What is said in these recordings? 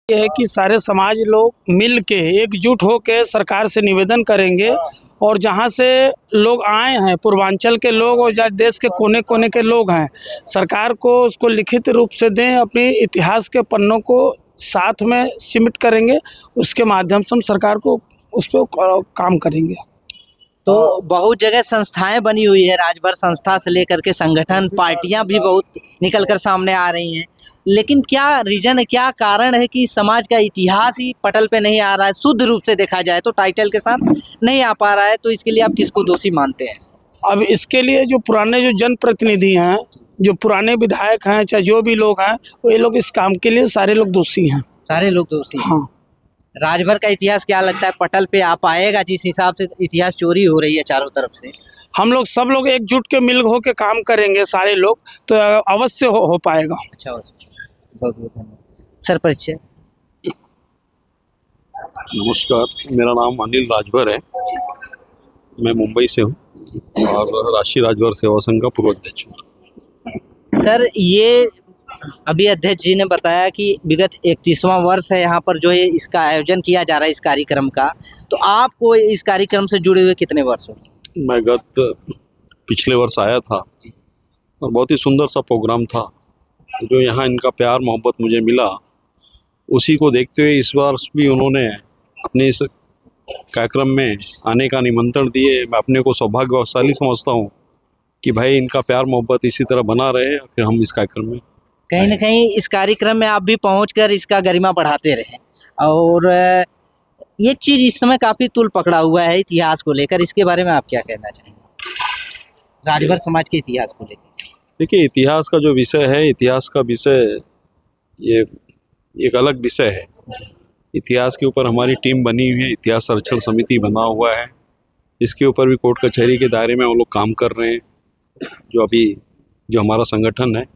ये है कि सारे समाज लोग मिल के एकजुट होकर सरकार से निवेदन करेंगे और जहाँ से लोग आए हैं पूर्वांचल के लोग और जहाँ देश के कोने कोने के लोग हैं, सरकार को उसको लिखित रूप से दें, अपने इतिहास के पन्नों को साथ में सिमट करेंगे, उसके माध्यम से हम सरकार को उस पर काम करेंगे। तो बहुत जगह संस्थाएं बनी हुई है, राजभर संस्था से लेकर के संगठन, पार्टियां भी बहुत निकल कर सामने आ रही हैं, लेकिन क्या रीजन है, क्या कारण है कि समाज का इतिहास ही पटल पे नहीं आ रहा है? शुद्ध रूप से देखा जाए तो टाइटल के साथ नहीं आ पा रहा है, तो इसके लिए आप किसको दोषी मानते हैं? अब इसके लिए जो पुराने जो जनप्रतिनिधि हैं, जो पुराने विधायक हैं, चाहे जो भी लोग हैं, वो ये लोग इस काम के लिए सारे लोग दोषी हैं। सारे लोग दोषी हैं। हाँ। राजभर का इतिहास क्या लगता है पटल पे आ पाएगा? जिस हिसाब से इतिहास चोरी हो रही है चारों तरफ से, हम लोग सब लोग एकजुट के मिल हो के काम करेंगे सारे लोग, तो अवश्य हो पाएगा। अच्छा, बहुत बहुत धन्यवाद सर। परिचय। नमस्कार, मेरा नाम अनिल राजभर है। मैं मुंबई से हूँ और राष्ट्रीय राजभर सेवा संघ का पूर्व अध्यक्ष हूँ। सर, ये अभी अध्यक्ष जी ने बताया कि विगत 31वां वर्ष है यहाँ पर जो है इसका आयोजन किया जा रहा है इस कार्यक्रम का, तो आपको इस कार्यक्रम से जुड़े हुए कितने वर्ष हो? मैं पिछले वर्ष आया था और बहुत ही सुंदर सा प्रोग्राम था। जो यहाँ इनका प्यार मोहब्बत मुझे मिला, उसी को देखते हुए इस वर्ष भी उन्होंने अपने इस कार्यक्रम में आने का निमंत्रण दिए। मैं अपने को सौभाग्यशाली समझता हूँ कि भाई इनका प्यार मोहब्बत इसी तरह बना रहे, फिर हम इस कार्यक्रम में कहीं ना कहीं इस कार्यक्रम में आप भी पहुंचकर इसका गरिमा बढ़ाते रहे। और एक चीज इस समय काफी तूल पकड़ा हुआ है इतिहास को लेकर, इसके बारे में आप क्या कहना चाहेंगे? राजभर समाज के इतिहास को लेकर। देखिए, इतिहास का जो विषय है, इतिहास का विषय ये एक अलग विषय है। इतिहास के ऊपर हमारी टीम बनी हुई है, इतिहास संरक्षण समिति बना हुआ है। इसके ऊपर भी कोर्ट कचहरी के दायरे में वो लोग काम कर रहे हैं। जो हमारा संगठन है,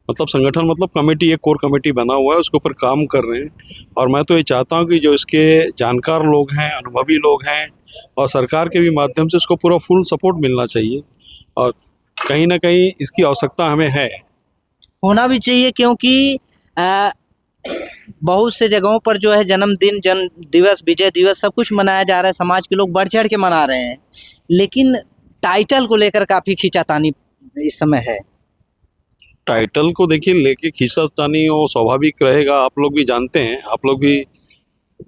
मतलब कमेटी, एक कोर कमेटी बना हुआ है, उसके ऊपर काम कर रहे हैं। और मैं तो ये चाहता हूँ कि जो इसके जानकार लोग हैं, अनुभवी लोग हैं, और सरकार के भी माध्यम से इसको पूरा फुल सपोर्ट मिलना चाहिए। और कहीं ना कहीं इसकी आवश्यकता हमें है, होना भी चाहिए, क्योंकि बहुत से जगहों पर जो है जन्मदिन, जन्म दिवस, विजय दिवस सब कुछ मनाया जा रहा है, समाज के लोग बढ़ चढ़ के मना रहे हैं, लेकिन टाइटल को लेकर काफ़ी खींचातानी इस समय है। टाइटल को देखिए लेके खींचातानी वो स्वाभाविक रहेगा। आप लोग भी जानते हैं, आप लोग भी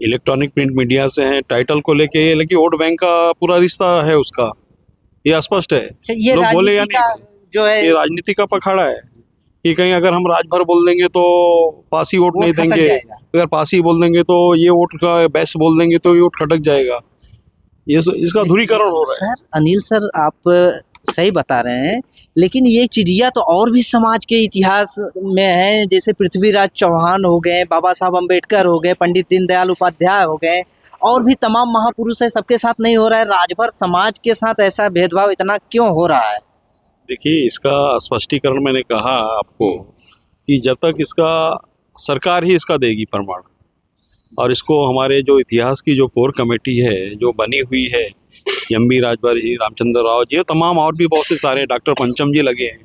इलेक्ट्रॉनिक प्रिंट मीडिया से हैं। टाइटल को लेके, लेकिन वोट बैंक का पूरा रिश्ता है उसका, ये स्पष्ट है। ये लोग बोले या नहीं, जो है ये राजनीति का पखाड़ा है कि कहीं अगर हम राजभर बोल देंगे तो पासी वोट नहीं देंगे, अगर पासी बोल देंगे तो ये वोट का बेस बोल देंगे तो ये वोट खटक जाएगा। ये इसका ध्रुवीकरण हो रहा है। सर अनिल सर, आप सही बता रहे हैं, लेकिन ये चिड़िया तो और भी समाज के इतिहास में है, जैसे पृथ्वीराज चौहान हो गए, बाबा साहब अम्बेडकर हो गए, पंडित दीनदयाल उपाध्याय हो गए, और भी तमाम महापुरुष है। सबके साथ नहीं हो रहा है, राजभर समाज के साथ ऐसा भेदभाव इतना क्यों हो रहा है? देखिए, इसका स्पष्टीकरण मैंने कहा आपको कि जब तक इसका सरकार ही इसका देगी प्रमाण, और इसको हमारे जो इतिहास की जो कोर कमेटी है जो बनी हुई है, एम.बी. राजभर जी, रामचंद्र राव जी, तमाम और भी बहुत से सारे, डॉक्टर पंचम जी लगे हैं,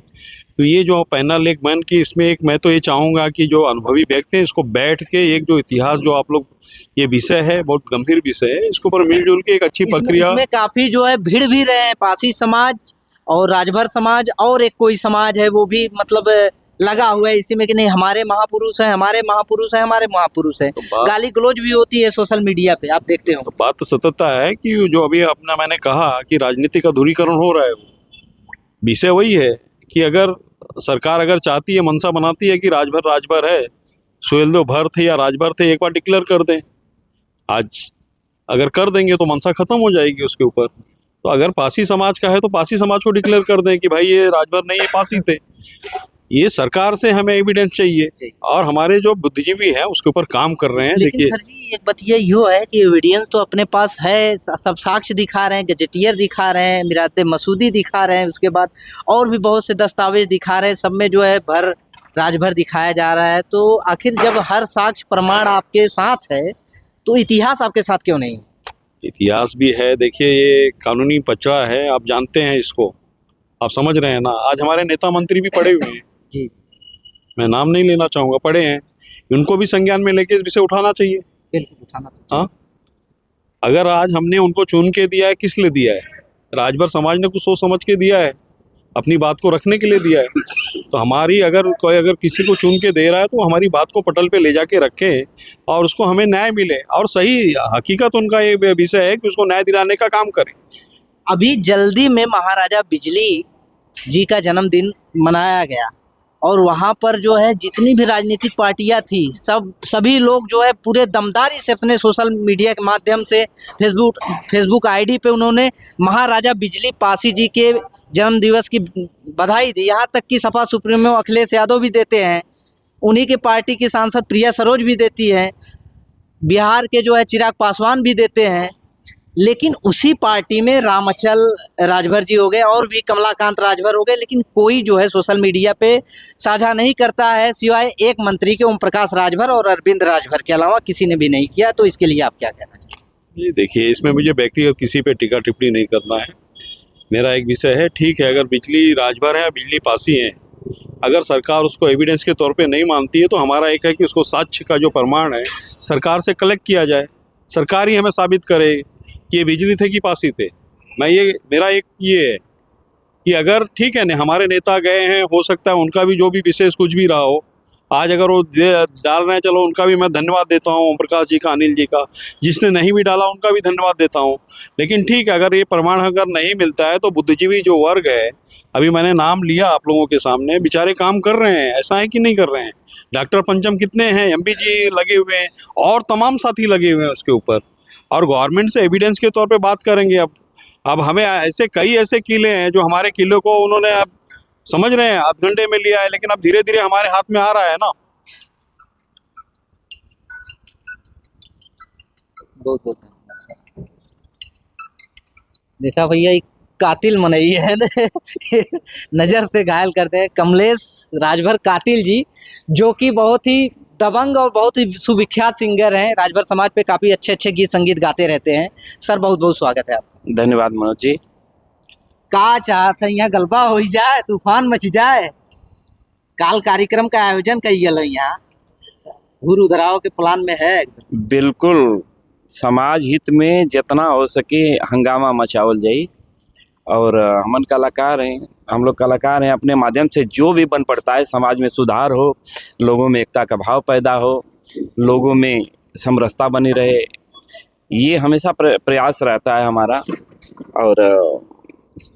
तो ये जो पैनल एक बन की, इसमें एक मैं तो ये चाहूँगा कि जो अनुभवी व्यक्ति हैं इसको बैठ के एक जो इतिहास जो आप लोग, ये विषय है बहुत गंभीर विषय है, इसके ऊपर मिलजुल के एक अच्छी प्रक्रिया। इसमें काफी जो है भिड़ भी रहे हैं, पासी समाज और राजभर समाज, और एक कोई समाज है वो भी मतलब लगा हुआ है इसी में कि नहीं हमारे महापुरुष हैं, हमारे महापुरुष हैं, हमारे महापुरुष हैं। तो गाली गलौज भी होती है सोशल मीडिया पे, आप देखते हो। तो बात सततता है कि जो अभी अपना मैंने कहा कि राजनीति का ध्रुवीकरण हो रहा है, विषय वही है कि अगर सरकार अगर चाहती है, मनसा बनाती है कि राजभर है, सुहेलदेव भर थे या राजभर थे, एक बार डिक्लेयर कर दें। आज अगर कर देंगे तो मनसा खत्म हो जाएगी उसके ऊपर। तो अगर पासी समाज का है तो पासी समाज को डिक्लेयर कर दें कि भाई ये राजभर नहीं, ये पासी थे। ये सरकार से हमें एविडेंस चाहिए, और हमारे जो बुद्धिजीवी हैं उसके ऊपर काम कर रहे हैं। देखिए सर जी, एक बात ये यो है कि एविडेंस तो अपने पास है, सब साक्ष्य दिखा रहे हैं, गजेटियर दिखा रहे हैं, मिराते मसूदी दिखा रहे हैं, उसके बाद और भी बहुत से दस्तावेज दिखा रहे हैं, सब में जो है राजभर दिखाया जा रहा है। तो आखिर जब हर साक्ष्य प्रमाण आपके साथ है तो इतिहास आपके साथ क्यों नहीं? इतिहास भी है। देखिए, ये कानूनी पचड़ा है, आप जानते हैं इसको, आप समझ रहे हैं ना। आज हमारे नेता मंत्री भी पड़े हुए हैं जी, मैं नाम नहीं लेना चाहूँगा, पड़े हैं उनको भी संज्ञान में लेके इस विषय उठाना चाहिए। बिल्कुल उठाना तो हाँ, अगर आज हमने उनको चुन के दिया है, किस लिए दिया है? राजभर समाज ने कुछ सोच समझ के दिया है, अपनी बात को रखने के लिए दिया है। तो हमारी अगर कोई अगर किसी को चुन के दे रहा है तो हमारी बात को पटल पे ले जाके रखे और उसको हमें न्याय मिले, और सही हकीकत उनका ये विषय है कि उसको न्याय दिलाने का काम करें। अभी जल्दी में महाराजा बिजली जी का जन्मदिन मनाया गया और वहाँ पर जो है जितनी भी राजनीतिक पार्टियां थी सभी लोग जो है पूरे दमदारी से अपने सोशल मीडिया के माध्यम से फेसबुक आईडी पे उन्होंने महाराजा बिजली पासी जी के जन्म दिवस की बधाई दी। यहाँ तक कि सपा सुप्रीमो अखिलेश यादव भी देते हैं, उन्हीं के पार्टी की सांसद प्रिया सरोज भी देती हैं, बिहार के जो है चिराग पासवान भी देते हैं। लेकिन उसी पार्टी में रामअचल राजभर जी हो गए और भी कमलाकांत राजभर हो गए, लेकिन कोई जो है सोशल मीडिया पे साझा नहीं करता है सिवाय एक मंत्री के ओम प्रकाश राजभर और अरविंद राजभर के अलावा किसी ने भी नहीं किया। तो इसके लिए आप क्या कहना चाहिए? ये देखिए, इसमें मुझे व्यक्तिगत किसी पे टिक्का टिप्पणी नहीं करना है। मेरा एक विषय है, ठीक है, अगर बिजली राजभर है या बिजली पासी है, अगर सरकार उसको एविडेंस के तौर पे नहीं मानती है तो हमारा एक है कि उसको साक्ष्य का जो प्रमाण है सरकार से कलेक्ट किया जाए, सरकार ही हमें साबित करे कि ये बिजली थे कि पासी थे। मेरा एक ये है कि अगर ठीक है ना, हमारे नेता गए हैं, हो सकता है उनका भी जो भी विशेष कुछ भी रहा हो, आज अगर वो डाल रहे हैं, चलो उनका भी मैं धन्यवाद देता हूँ, ओम प्रकाश जी का, अनिल जी का। जिसने नहीं भी डाला उनका भी धन्यवाद देता हूँ। लेकिन ठीक है, अगर ये प्रमाण अगर नहीं मिलता है तो बुद्धिजीवी जो वर्ग है, अभी मैंने नाम लिया आप लोगों के सामने, बेचारे काम कर रहे हैं, ऐसा है कि नहीं कर रहे हैं। डॉक्टर पंचम कितने हैं, एमबी जी लगे हुए हैं और तमाम साथी लगे हुए हैं उसके ऊपर, और गवर्नमेंट से एविडेंस के तौर पे बात करेंगे। अब हमें कई ऐसे किले हैं जो हमारे किले को उन्होंने, अब समझ रहे हैं, आध घंटे में लिया है, लेकिन अब धीरे धीरे हमारे हाथ में आ रहा है ना। बहुत बहुत धन्यवाद। देखा भैया, एक कातिल मनई है नजर से घायल करते हैं कमलेश राजभर कातिल जी, जो कि बहुत ही दबंग और बहुत ही सुविख्यात सिंगर हैं। राजभर समाज पे काफ़ी अच्छे अच्छे गीत संगीत गाते रहते हैं। सर बहुत बहुत स्वागत है आपका। धन्यवाद मनोज जी। का चाहत है यहाँ गलबा हो जाए, तूफान मच जाए, काल कार्यक्रम का आयोजन कई गल यहाँ घूर उधराव के प्लान में है। बिल्कुल, समाज हित में जितना हो सके हंगामा मचावल जाई, और हम लोग कलाकार हैं, अपने माध्यम से जो भी बन पड़ता है समाज में सुधार हो, लोगों में एकता का भाव पैदा हो, लोगों में समरसता बनी रहे, ये हमेशा प्रयास रहता है हमारा। और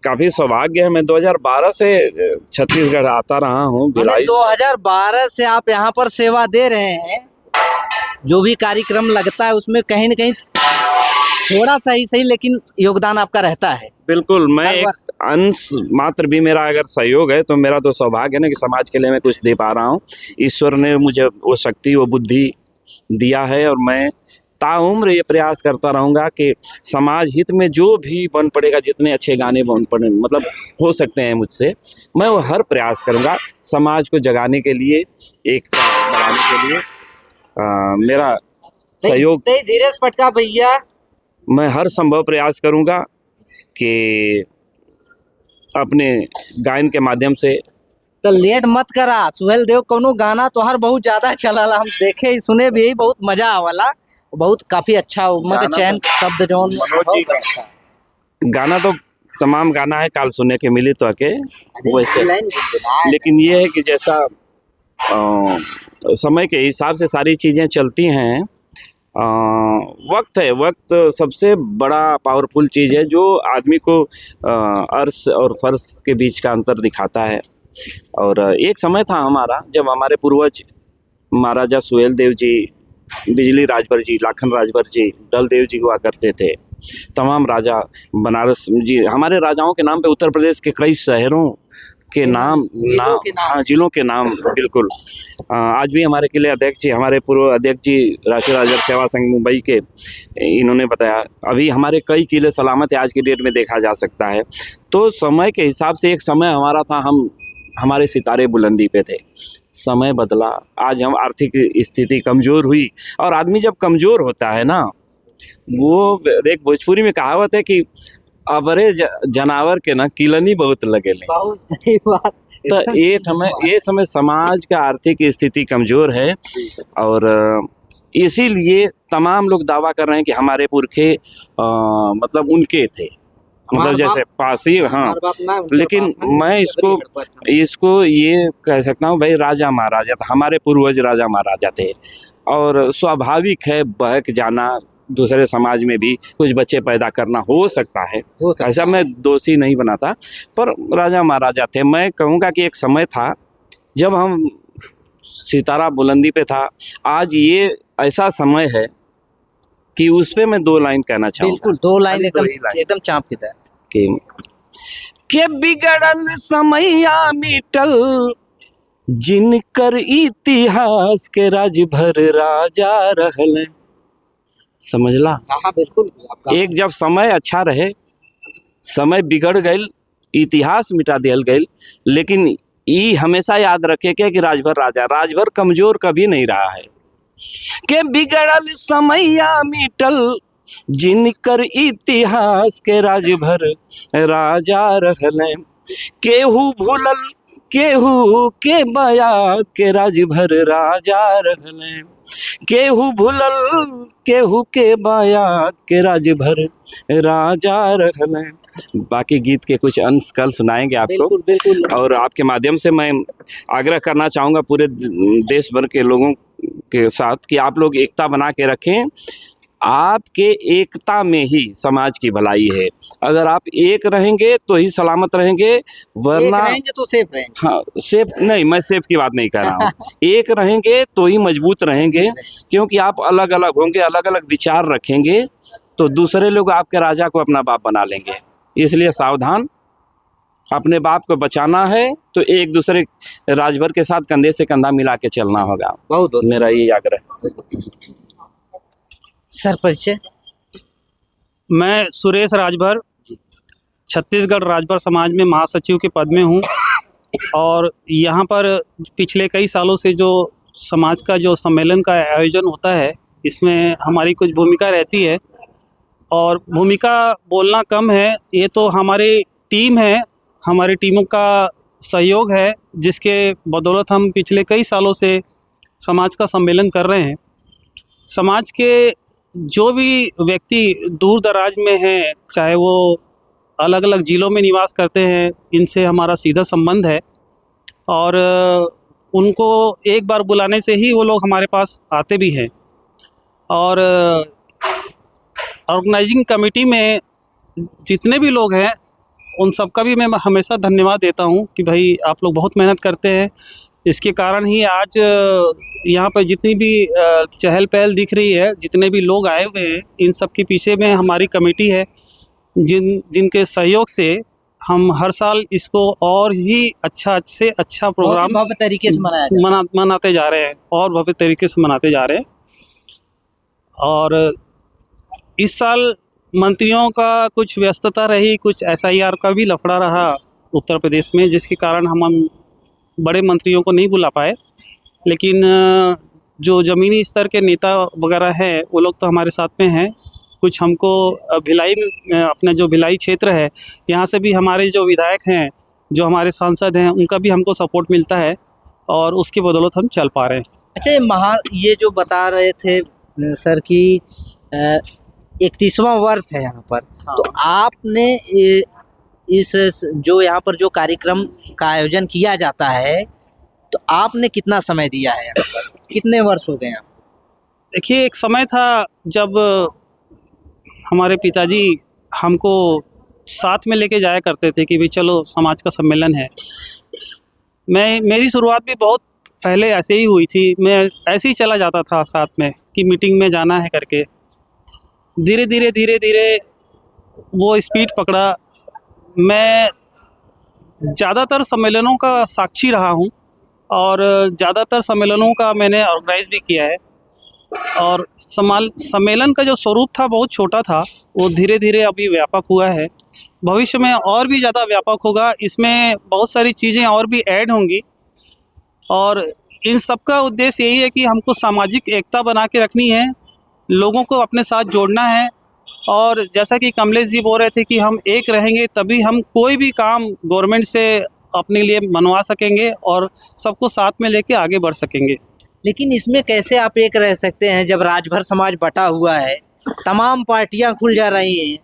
काफ़ी सौभाग्य है, मैं 2012 से छत्तीसगढ़ आता रहा हूँ। 2012 से आप यहाँ पर सेवा दे रहे हैं, जो भी कार्यक्रम लगता है उसमें कहीं न कहीं थोड़ा सा ही सही लेकिन योगदान आपका रहता है। बिल्कुल, मैं एक अंश मात्र भी मेरा अगर सहयोग है तो मेरा तो सौभाग्य है ना कि समाज के लिए मैं कुछ दे पा रहा हूँ। ईश्वर ने मुझे वो शक्ति, वो बुद्धि दिया है, और मैं ताउम्र ये प्रयास करता रहूँगा कि समाज हित में जो भी बन पड़ेगा, जितने अच्छे गाने बन पड़े मतलब हो सकते हैं मुझसे, मैं वो हर प्रयास करूँगा समाज को जगाने के लिए, एक बढ़ाने के लिए। मेरा सहयोग धीरज पटका भैया, मैं हर संभव प्रयास करूँगा कि अपने गायन के माध्यम से। तो लेट मत करा सुहेल देव, कोनो गाना तो हर बहुत ज्यादा चला, हम देखे सुने भी, बहुत मजा आवाला, बहुत काफी अच्छा मतलब चैन शब्द जोन गाना तो तमाम गाना है, काल सुनने के मिली तो आके वैसे। लेकिन ये है कि जैसा समय के हिसाब से सारी चीज़ें चलती हैं, वक्त है, वक्त सबसे बड़ा पावरफुल चीज़ है जो आदमी को अर्श और फर्श के बीच का अंतर दिखाता है। और एक समय था हमारा जब हमारे पूर्वज महाराजा सुहेल देव जी, बिजली राजभर जी, लाखन राजभर जी, डल देव जी हुआ करते थे। तमाम राजा, बनारस जी, हमारे राजाओं के नाम पे उत्तर प्रदेश के कई शहरों के नाम, हाँ, जिलों के नाम, बिल्कुल। आज भी हमारे किले अध्यक्ष जी, हमारे पूर्व अध्यक्ष जी राष्ट्रीय राजभर सेवा संघ मुंबई के, इन्होंने बताया अभी हमारे कई किले सलामत है, आज की डेट में देखा जा सकता है। तो समय के हिसाब से एक समय हमारा था, हमारे सितारे बुलंदी पे थे। समय बदला, आज हम आर्थिक स्थिति कमज़ोर हुई, और आदमी जब कमज़ोर होता है ना, वो एक भोजपुरी में कहावत है कि अबरे जनावर के ना किलनी बहुत लगे। बहुत सही बात, तो ये समय समाज का आर्थिक स्थिति कमजोर है और इसीलिए तमाम लोग दावा कर रहे हैं कि हमारे पुरखे मतलब उनके थे, मतलब जैसे पासी, हाँ। लेकिन मैं इसको ये कह सकता हूँ भाई, राजा महाराजा था, हमारे पूर्वज राजा महाराजा थे और स्वाभाविक है बहक जाना, दूसरे समाज में भी कुछ बच्चे पैदा करना हो सकता है, ऐसा मैं दोषी नहीं बनाता, पर राजा महाराजा थे। मैं कहूँगा कि एक समय था जब हम सितारा बुलंदी पे था, आज ये ऐसा समय है कि उस पे मैं 2 लाइन कहना चाहूँगा। बिल्कुल 2 लाइन एकदम चाँप की तरह के बिगड़ल समैया मिटल जिनकर इतिहास के राज भर राजा रहल। समझला? हाँ बिल्कुल। एक जब समय अच्छा रहे, समय बिगड़ गई, इतिहास मिटा दियल गई, लेकिन ये हमेशा याद रखे के कि राजभर राजा, राजभर कमजोर कभी नहीं रहा है। के बिगड़ल समैया मिटल जिनकर इतिहास के राजभर राजा रहले। केहू भूलल केहू के बयाद के राजभर राजा रहले। केहू भूलल केहू के बयाद के राजभर राजा रहले। बाकी गीत के कुछ अंश कल सुनाएंगे आपको। बिल्कुल। और आपके माध्यम से मैं आग्रह करना चाहूँगा पूरे देश भर के लोगों के साथ कि आप लोग एकता बना के रखें। आपके एकता में ही समाज की भलाई है। अगर आप एक रहेंगे तो ही सलामत रहेंगे, वरना एक रहेंगे तो सेफ रहेंगे। हाँ, सेफ नहीं, मैं सेफ की बात नहीं कर रहा हूँ। एक रहेंगे तो ही मजबूत रहेंगे, क्योंकि आप अलग अलग होंगे, अलग अलग विचार रखेंगे तो दूसरे लोग आपके राजा को अपना बाप बना लेंगे। इसलिए सावधान, अपने बाप को बचाना है तो एक दूसरे राजभर के साथ कंधे से कंधा मिला के चलना होगा। बहुत मेरा ये आग्रह। सर परिचय। मैं सुरेश राजभर, छत्तीसगढ़ राजभर समाज में महासचिव के पद में हूँ और यहाँ पर पिछले कई सालों से जो समाज का जो सम्मेलन का आयोजन होता है, इसमें हमारी कुछ भूमिका रहती है और भूमिका बोलना कम है, ये तो हमारी टीम है, हमारी टीमों का सहयोग है, जिसके बदौलत हम पिछले कई सालों से समाज का सम्मेलन कर रहे हैं। समाज के जो भी व्यक्ति दूर दराज में हैं, चाहे वो अलग अलग ज़िलों में निवास करते हैं, इनसे हमारा सीधा संबंध है और उनको एक बार बुलाने से ही वो लोग हमारे पास आते भी हैं। और ऑर्गेनाइजिंग कमेटी में जितने भी लोग हैं उन सब का भी मैं हमेशा धन्यवाद देता हूं कि भाई आप लोग बहुत मेहनत करते हैं। इसके कारण ही आज यहाँ पर जितनी भी चहल पहल दिख रही है, जितने भी लोग आए हुए हैं, इन सब के पीछे में हमारी कमेटी है, जिनके सहयोग से हम हर साल इसको और ही अच्छा से अच्छा प्रोग्राम भव्य तरीके से मनाते जा रहे हैं और भव्य तरीके से मनाते जा रहे हैं। और इस साल मंत्रियों का कुछ व्यस्तता रही, कुछ SIR का भी लफड़ा रहा उत्तर प्रदेश में, जिसके कारण हम बड़े मंत्रियों को नहीं बुला पाए। लेकिन जो ज़मीनी स्तर के नेता वगैरह हैं वो लोग तो हमारे साथ में हैं। कुछ हमको भिलाई में, अपना जो भिलाई क्षेत्र है, यहाँ से भी हमारे जो विधायक हैं, जो हमारे सांसद हैं, उनका भी हमको सपोर्ट मिलता है और उसकी बदौलत हम चल पा रहे हैं। अच्छा, ये जो बता रहे थे सर कि 31वां वर्ष है यहाँ पर, हाँ। तो आपने इस जो यहाँ पर जो कार्यक्रम का आयोजन किया जाता है, तो आपने कितना समय दिया है यहाँ पर? कितने वर्ष हो गए हैं? देखिए, एक समय था जब हमारे पिताजी हमको साथ में लेके जाया करते थे कि भाई चलो समाज का सम्मेलन है। मेरी शुरुआत भी बहुत पहले ऐसे ही हुई थी। मैं ऐसे ही चला जाता था साथ में कि मीटिंग में जाना है करके। धीरे धीरे वो स्पीड पकड़ा। मैं ज़्यादातर सम्मेलनों का साक्षी रहा हूँ और ज़्यादातर सम्मेलनों का मैंने ऑर्गेनाइज भी किया है। और सम्मेलन का जो स्वरूप था बहुत छोटा था, वो धीरे धीरे अभी व्यापक हुआ है। भविष्य में और भी ज़्यादा व्यापक होगा। इसमें बहुत सारी चीज़ें और भी ऐड होंगी और इन सब का उद्देश्य यही है कि हमको सामाजिक एकता बना के रखनी है, लोगों को अपने साथ जोड़ना है। और जैसा कि कमलेश जी बोल रहे थे कि हम एक रहेंगे तभी हम कोई भी काम गवर्नमेंट से अपने लिए मनवा सकेंगे और सबको साथ में लेके आगे बढ़ सकेंगे। लेकिन इसमें कैसे आप एक रह सकते हैं जब राजभर समाज बटा हुआ है, तमाम पार्टियां खुल जा रही हैं,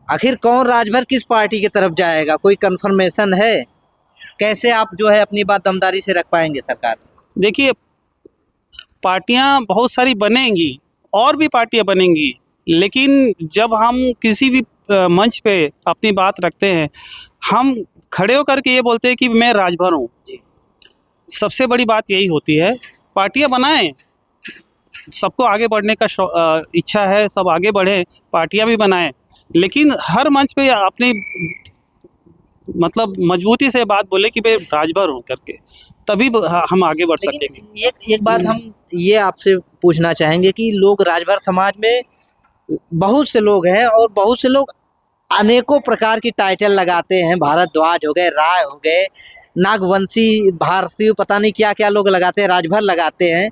आखिर कौन राजभर किस पार्टी की तरफ जाएगा, कोई कंफर्मेशन है? कैसे आप जो है अपनी बात दमदारी से रख पाएंगे सरकार? देखिए, पार्टियां बहुत सारी बनेंगी और भी पार्टियां बनेंगी, लेकिन जब हम किसी भी मंच पे अपनी बात रखते हैं, हम खड़े होकर के ये बोलते हैं कि मैं राजभर हूँ। सबसे बड़ी बात यही होती है, पार्टियां बनाएं, सबको आगे बढ़ने का इच्छा है, सब आगे बढ़े, पार्टियां भी बनाएं, लेकिन हर मंच पे अपनी मतलब मजबूती से बात बोले कि मैं राजभर हूँ करके, तभी हम आगे बढ़ सकेंगे। लेकिन एक बात हम ये आपसे पूछना चाहेंगे कि लोग राजभर समाज में बहुत से लोग हैं और बहुत से लोग अनेकों प्रकार की टाइटल लगाते हैं, भारद्वाज हो गए, राय हो गए, नागवंशी, भारतीय, पता नहीं क्या क्या लोग लगाते हैं, राजभर लगाते हैं।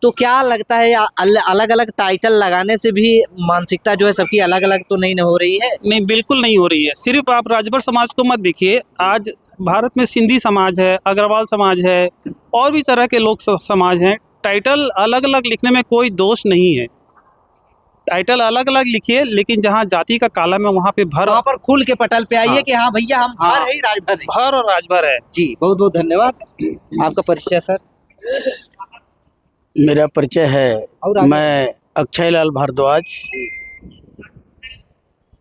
तो क्या लगता है अलग अलग टाइटल लगाने से भी मानसिकता जो है सबकी अलग अलग तो नहीं हो रही है? नहीं, बिल्कुल नहीं हो रही है। सिर्फ आप राजभर समाज को मत देखिए, आज भारत में सिंधी समाज है, अग्रवाल समाज है, और भी तरह के लोग समाज हैं। टाइटल अलग अलग लिखने में कोई दोष नहीं है, टाइटल अलग अलग लिखिए, लेकिन जहाँ जाति का कालम है वहाँ पे भर, वहाँ पर खुल के पटल पे आइए हाँ, कि हाँ भैया हम हाँ, भर है ही राजभर है। भर और राजभर है। जी बहुत बहुत धन्यवाद। आपका परिचय सर? मेरा परिचय है, और आगे? मैं अक्षय लाल भारद्वाज,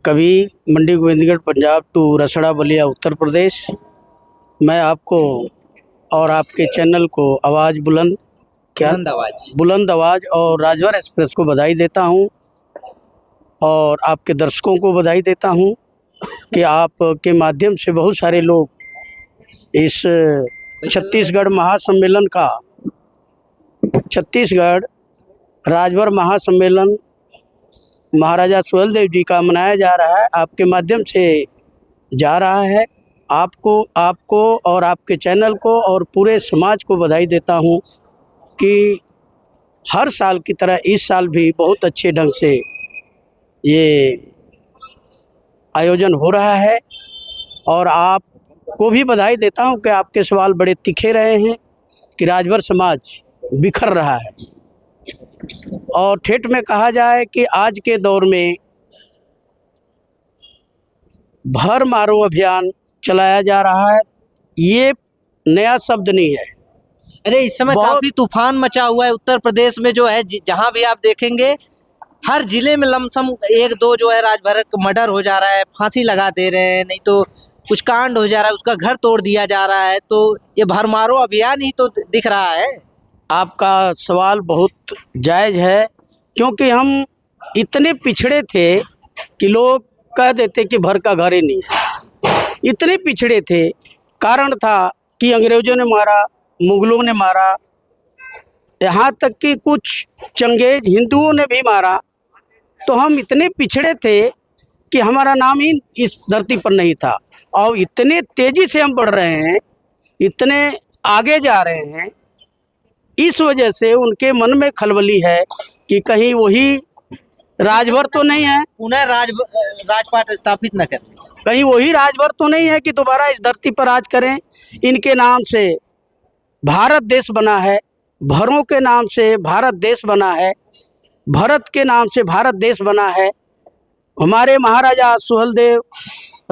कभी मंडी गोविंदगढ़ पंजाब टू रसड़ा बलिया उत्तर प्रदेश। मैं आपको और आपके चैनल को आवाज़ बुलंद बुलंद आवाज़ और राजभर एक्सप्रेस को बधाई देता हूं, और आपके दर्शकों को बधाई देता हूं कि आपके माध्यम से बहुत सारे लोग इस छत्तीसगढ़ महासम्मेलन का, छत्तीसगढ़ राजभर महासम्मेलन महाराजा सुहेलदेव जी का मनाया जा रहा है, आपके माध्यम से जा रहा है। आपको और आपके चैनल को और पूरे समाज को बधाई देता हूं कि हर साल की तरह इस साल भी बहुत अच्छे ढंग से ये आयोजन हो रहा है। और आपको भी बधाई देता हूं कि आपके सवाल बड़े तीखे रहे हैं कि राजभर समाज बिखर रहा है, और ठेठ में कहा जाए कि आज के दौर में भर मारो अभियान चलाया जा रहा है। ये नया शब्द नहीं है। अरे इस समय काफी तूफान मचा हुआ है उत्तर प्रदेश में, जो है जहां भी आप देखेंगे हर जिले में लमसम एक दो जो है राजभर मर्डर हो जा रहा है, फांसी लगा दे रहे हैं, नहीं तो कुछ कांड हो जा रहा है, उसका घर तोड़ दिया जा रहा है। तो ये भरमारो अभियान ही तो दिख रहा है। आपका सवाल बहुत जायज़ है, क्योंकि हम इतने पिछड़े थे कि लोग कह देते कि भर का घर ही नहीं है। इतने पिछड़े थे, कारण था कि अंग्रेज़ों ने मारा, मुगलों ने मारा, यहाँ तक कि कुछ चंगेज हिंदुओं ने भी मारा। तो हम इतने पिछड़े थे कि हमारा नाम ही इस धरती पर नहीं था। और इतने तेज़ी से हम बढ़ रहे हैं, इतने आगे जा रहे हैं, इस वजह से उनके मन में खलबली है कि कहीं वही राजभर तो नहीं है, पुनः राजपाट स्थापित न करें, कहीं वही राजभर तो नहीं है कि दोबारा इस धरती पर राज करें। इनके नाम से भारत देश बना है, भरों के नाम से भारत देश बना है, भरत के नाम से भारत देश बना है। हमारे महाराजा सुहेलदेव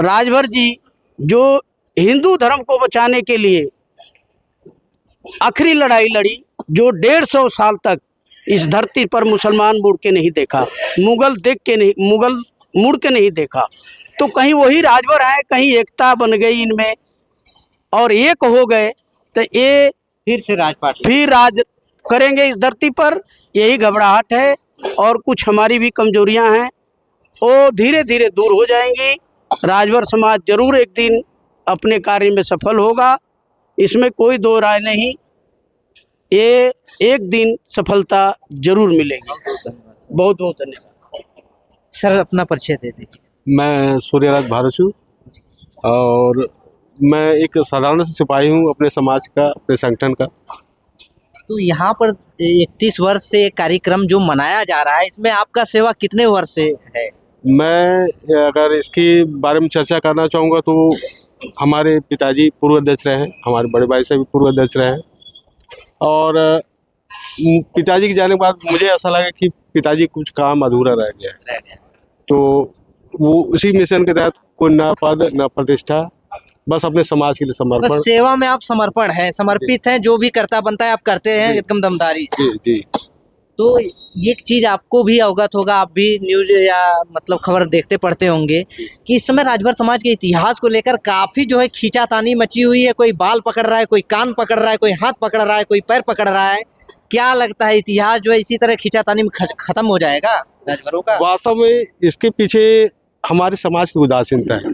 राजभर जी जो हिंदू धर्म को बचाने के लिए आखिरी लड़ाई लड़ी, जो 150 साल तक इस धरती पर मुसलमान मुड़ के नहीं देखा, मुगल मुड़ के नहीं देखा। तो कहीं वही राजभर है, कहीं एकता बन गई इनमें और एक हो गए, तो ये फिर से राजपाट फिर राज करेंगे इस धरती पर। यही घबराहट है, और कुछ हमारी भी कमजोरियां हैं, वो धीरे धीरे दूर हो जाएंगी। राजभर समाज जरूर एक दिन अपने कार्य में सफल होगा, इसमें कोई दो राय नहीं। ये एक दिन सफलता जरूर मिलेगी। बहुत बहुत धन्यवाद सर। अपना परिचय दे दीजिए। मैं सूर्यराज भारसू, और मैं एक साधारण से सिपाही हूँ अपने समाज का, अपने संगठन का। तो यहाँ पर 31 वर्ष से कार्यक्रम जो मनाया जा रहा है, इसमें आपका सेवा कितने वर्ष से है? मैं अगर इसके बारे में चर्चा करना चाहूँगा तो हमारे पिताजी पूर्व अध्यक्ष रहे हैं, हमारे बड़े भाई साहब भी पूर्व अध्यक्ष रहे हैं। और पिताजी के जाने के बाद मुझे ऐसा लगा कि पिताजी कुछ काम अधूरा रह गया है। तो वो उसी मिशन के तहत कोई न पद न प्रतिष्ठा, बस अपने समाज के लिए बस समर्पण। सेवा में आप समर्पण है, समर्पित हैं, जो भी करता बनता है आप करते हैं जी। एकदम दमदारी से। जी जी। तो एक चीज आपको भी अवगत होगा, आप भी न्यूज या मतलब खबर देखते पढ़ते होंगे कि इस समय राजभर समाज के इतिहास को लेकर काफी जो है खींचातानी मची हुई है। कोई बाल पकड़ रहा है, कोई कान पकड़ रहा है, कोई हाथ पकड़ रहा है, कोई पैर पकड़ रहा है। क्या लगता है इतिहास जो है इसी तरह खींचातानी में खत्म हो जाएगा राजभरों का? वास्तव में इसके पीछे हमारे समाज की उदासीनता है।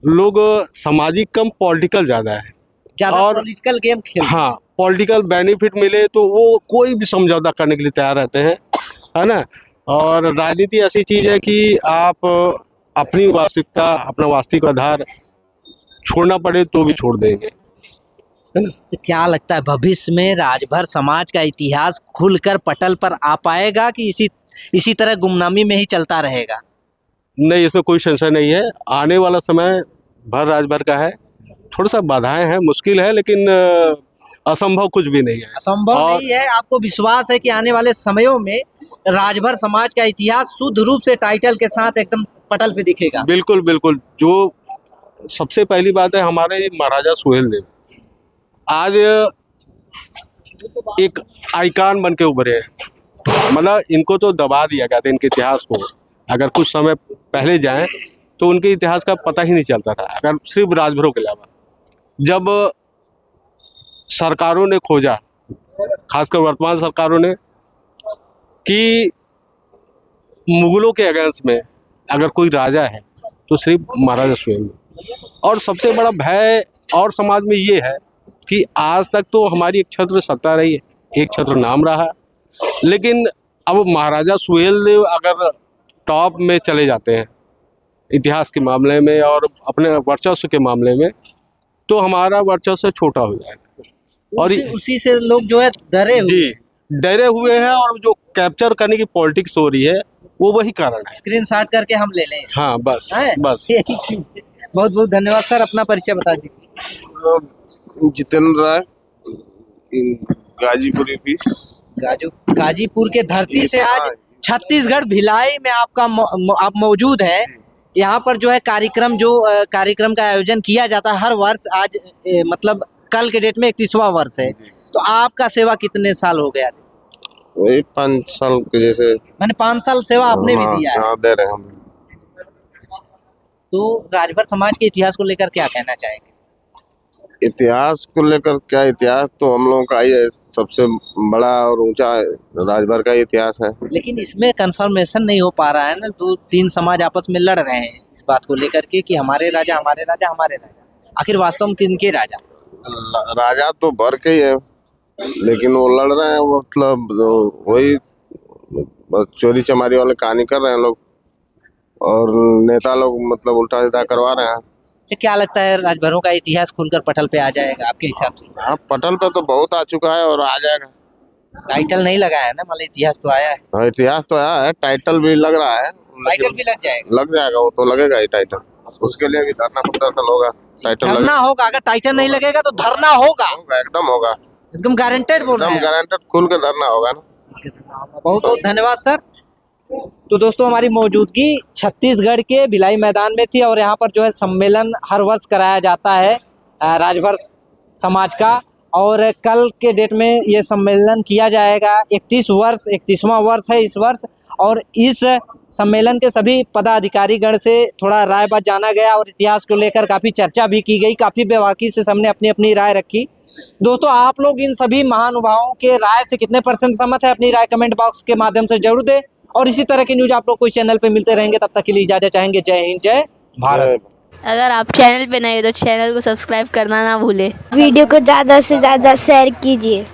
लोग सामाजिक कम, पॉलिटिकल ज़्यादा है। ज्यादा और- पॉलिटिकल गेम खेल। हाँ, पॉलिटिकल बेनिफिट मिले तो वो कोई भी समझौता करने के लिए तैयार रहते हैं, है ना। और राजनीति ऐसी चीज़ है कि आप अपनी वास्तविकता, अपना वास्तविक आधार छोड़ना पड़े तो भी छोड़ देंगे, है ना। तो क्या लगता है भविष्य में राजभर समाज का इतिहास खुलकर पटल पर आ पाएगा कि इसी तरह गुमनामी में ही चलता रहेगा? नहीं, इसमें कोई संशय नहीं है। आने वाला समय भर राजभर का है। थोड़ा सा बाधाएं हैं, मुश्किल है, लेकिन असंभव कुछ भी नहीं है। असंभव और- नहीं है। आपको विश्वास है कि आने वाले समयों में राजभर समाज का इतिहास शुद्ध रूप से टाइटल के साथ एकदम पटल पे दिखेगा? बिल्कुल बिल्कुल। जो सबसे पहली बात है, हमारे महाराजा सुहेलदेव आज एक आइकॉन बन के उभरे हैं। मतलब इनको तो दबा दिया गया था, इनके इतिहास को। अगर कुछ समय पहले जाएं तो उनके इतिहास का पता ही नहीं चलता था, अगर सिर्फ राजभरों के अलावा। जब सरकारों ने खोजा, खासकर वर्तमान सरकारों ने, कि मुगलों के अगेंस्ट में अगर कोई राजा है तो सिर्फ महाराजा सुहेलदेव। और सबसे बड़ा भय और समाज में ये है कि आज तक तो हमारी एक छत्र सत्ता रही है, एक छत्र नाम रहा, लेकिन अब महाराजा सुहेलदेव अगर टॉप में चले जाते हैं इतिहास के मामले में और अपने वर्चस्व के मामले में, तो हमारा वर्चस्व छोटा हो जाएगा। और उसी से लोग जो है डरे हुए जी, डरे हुए हैं। और जो कैप्चर करने की पॉलिटिक्स हो रही है वो वही कारण है। स्क्रीनशॉट करके हम ले लें इसको। हाँ, बस है? बस। यही चीज़ है। बहुत बहुत धन्यवाद सर, अपना परिचय बता दीजिए। जितेंद्र राय, गाजीपुर यूपी। गाजीपुर के धरती से आज छत्तीसगढ़ भिलाई में आप मौजूद हैं। यहाँ पर जो है कार्यक्रम का आयोजन किया जाता है हर वर्ष। आज मतलब कल के डेट में 31वां वर्ष है। तो आपका सेवा कितने साल हो गया? वही 5 साल के जैसे। मैंने 5 साल सेवा आपने भी दिया है। हाँ, दे रहे हैं हम। तो राजभर समाज के इतिहास को लेकर क्या कहना चाहेंगे? इतिहास को लेकर क्या, इतिहास तो हम लोगों का ही है, सबसे बड़ा और ऊंचा राजभर का इतिहास है। लेकिन इसमें कंफर्मेशन नहीं हो पा रहा है ना, 2-3 समाज आपस में लड़ रहे हैं इस बात को लेकर के कि हमारे राजा हमारे राजा हमारे राजा। आखिर वास्तव में किनके राजा? राजा तो भर के ही है, लेकिन वो लड़ रहे हैं, मतलब वही चोरी चमारी वाले कहानी कर रहे हैं लोग, और नेता लोग मतलब उल्टा सीधा करवा रहे हैं। तो क्या लगता है राजभरों का इतिहास खुलकर पटल पे आ जाएगा आपके हिसाब से? हाँ, पटल पे तो बहुत आ चुका है और आ जाएगा। टाइटल नहीं लगा है ना, मतलब इतिहास तो आया है। हाँ, इतिहास तो आया है, टाइटल भी लग रहा है। टाइटल भी लग जाएगा। लग जाएगा, वो तो लगेगा ही टाइटल। उसके लिए भी धरना प्रदर्शन होगा। टाइटल धरना होगा? अगर टाइटल नहीं लगेगा तो धरना होगा? होगा, एकदम होगा, एकदम गारंटेड बोल रहे एकदम हैं। गारंटेड खुल के धरना होगा ना। बहुत बहुत धन्यवाद सर। तो दोस्तों, हमारी मौजूदगी छत्तीसगढ़ के भिलाई मैदान में थी और यहाँ पर जो है सम्मेलन हर वर्ष कराया जाता है राजभर समाज का। और कल के डेट में ये सम्मेलन किया जाएगा। 31वां वर्ष है इस वर्ष। और इस सम्मेलन के सभी पदाधिकारी गण से थोड़ा राय बात जाना गया और इतिहास को लेकर काफ़ी चर्चा भी की गई। काफ़ी बेबाकी से सबने अपनी अपनी राय रखी। दोस्तों, आप लोग इन सभी महानुभावों के राय से कितने % सहमत है, अपनी राय कमेंट बॉक्स के माध्यम से जरूर दें। और इसी तरह की न्यूज आप लोग को चैनल पे मिलते रहेंगे। तब तक के लिए इजाजत चाहेंगे। जय हिंद, जय भारत। अगर आप चैनल पे नए हो तो चैनल को सब्सक्राइब करना ना भूले। वीडियो को ज़्यादा से ज़्यादा शेयर कीजिए।